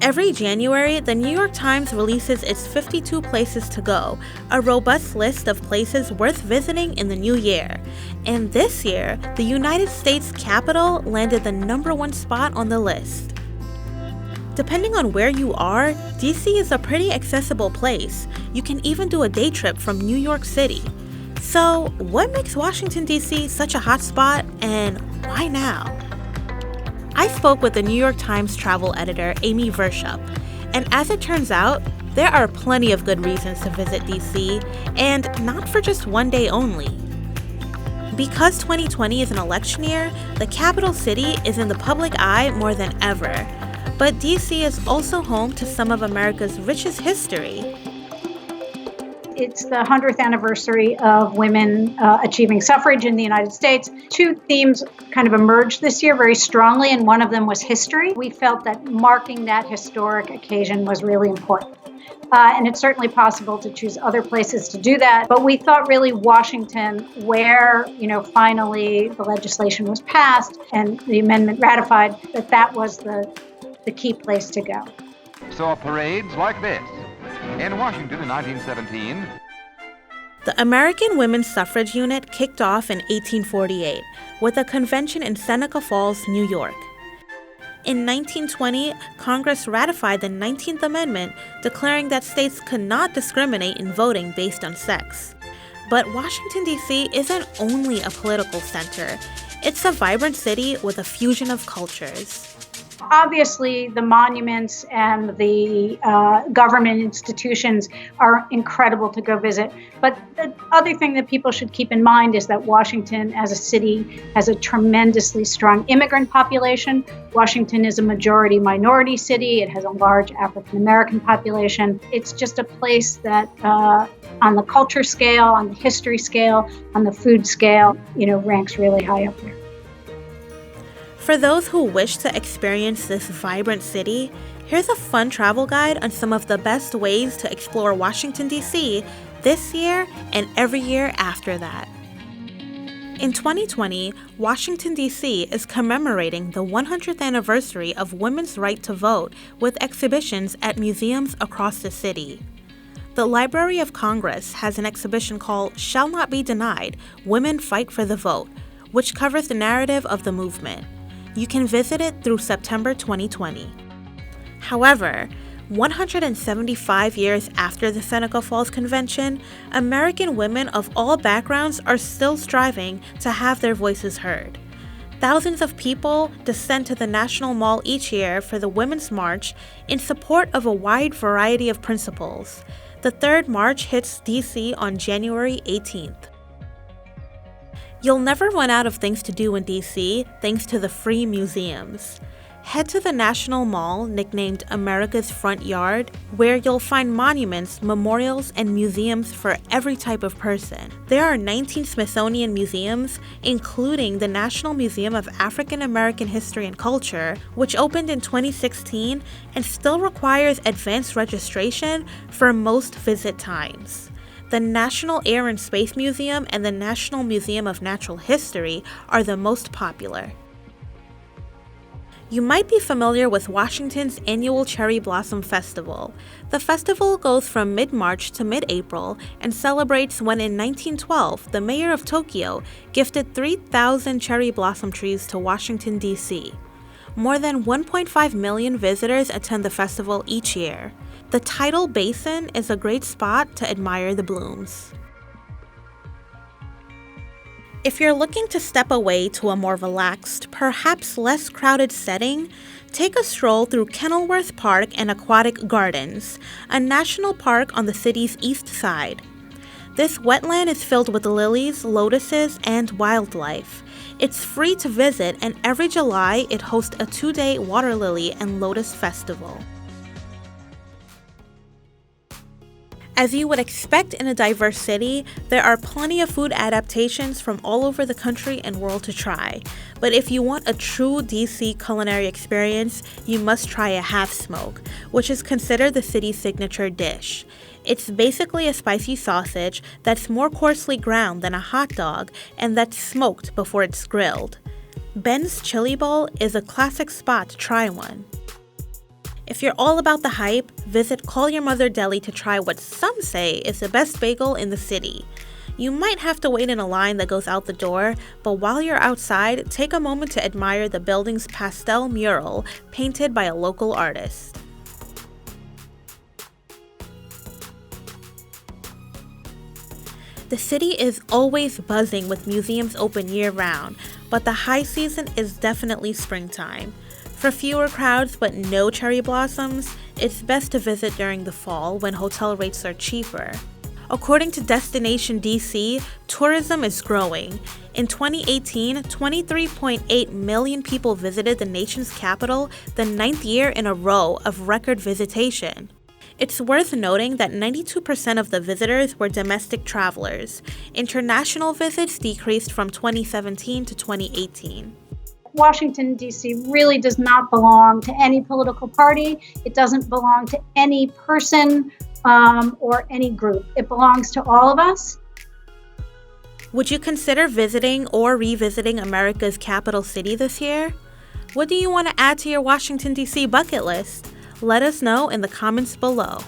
Every January, the New York Times releases its 52 Places to Go, a robust list of places worth visiting in the new year. And this year, the United States Capitol landed the #1 spot on the list. Depending on where you are, DC is a pretty accessible place. You can even do a day trip from New York City. So, what makes Washington, D.C. such a hot spot, and why now? I spoke with the New York Times travel editor, Amy Virshup, and as it turns out, there are plenty of good reasons to visit D.C., and not for just one day only. Because 2020 is an election year, the capital city is in the public eye more than ever. But D.C. is also home to some of America's richest history. It's the 100th anniversary of women achieving suffrage in the United States. Two themes kind of emerged this year very strongly, and one of them was history. We felt that marking that historic occasion was really important. And it's certainly possible to choose other places to do that. But we thought really Washington, where, finally the legislation was passed and the amendment ratified, that was the key place to go. Saw parades like this. In Washington in 1917, the American Women's Suffrage Unit kicked off in 1848 with a convention in Seneca Falls, New York. In 1920, Congress ratified the 19th Amendment, declaring that states could not discriminate in voting based on sex. But Washington, D.C. isn't only a political center. It's a vibrant city with a fusion of cultures. Obviously, the monuments and the government institutions are incredible to go visit. But the other thing that people should keep in mind is that Washington as a city has a tremendously strong immigrant population. Washington is a majority minority city. It has a large African American population. It's just a place that on the culture scale, on the history scale, on the food scale, ranks really high up there. For those who wish to experience this vibrant city, here's a fun travel guide on some of the best ways to explore Washington, D.C. this year and every year after that. In 2020, Washington, D.C. is commemorating the 100th anniversary of women's right to vote with exhibitions at museums across the city. The Library of Congress has an exhibition called Shall Not Be Denied, Women Fight for the Vote, which covers the narrative of the movement. You can visit it through September 2020. However, 175 years after the Seneca Falls Convention, American women of all backgrounds are still striving to have their voices heard. Thousands of people descend to the National Mall each year for the Women's March in support of a wide variety of principles. The third march hits D.C. on January 18th. You'll never run out of things to do in D.C. thanks to the free museums. Head to the National Mall, nicknamed America's Front Yard, where you'll find monuments, memorials, and museums for every type of person. There are 19 Smithsonian museums, including the National Museum of African American History and Culture, which opened in 2016 and still requires advanced registration for most visit times. The National Air and Space Museum and the National Museum of Natural History are the most popular. You might be familiar with Washington's annual Cherry Blossom Festival. The festival goes from mid-March to mid-April and celebrates when in 1912, the mayor of Tokyo gifted 3,000 cherry blossom trees to Washington, D.C. More than 1.5 million visitors attend the festival each year. The Tidal Basin is a great spot to admire the blooms. If you're looking to step away to a more relaxed, perhaps less crowded setting, take a stroll through Kenilworth Park and Aquatic Gardens, a national park on the city's east side. This wetland is filled with lilies, lotuses, and wildlife. It's free to visit, and every July it hosts a 2-day water lily and lotus festival. As you would expect in a diverse city, there are plenty of food adaptations from all over the country and world to try. But if you want a true DC culinary experience, you must try a half smoke, which is considered the city's signature dish. It's basically a spicy sausage that's more coarsely ground than a hot dog and that's smoked before it's grilled. Ben's Chili Bowl is a classic spot to try one. If you're all about the hype, visit Call Your Mother Deli to try what some say is the best bagel in the city. You might have to wait in a line that goes out the door, but while you're outside, take a moment to admire the building's pastel mural painted by a local artist. The city is always buzzing with museums open year-round, but the high season is definitely springtime. For fewer crowds but no cherry blossoms, it's best to visit during the fall when hotel rates are cheaper. According to Destination DC, tourism is growing. In 2018, 23.8 million people visited the nation's capital, the 9th year in a row of record visitation. It's worth noting that 92% of the visitors were domestic travelers. International visits decreased from 2017 to 2018. Washington, D.C. really does not belong to any political party. It doesn't belong to any person or any group. It belongs to all of us. Would you consider visiting or revisiting America's capital city this year? What do you want to add to your Washington, D.C. bucket list? Let us know in the comments below.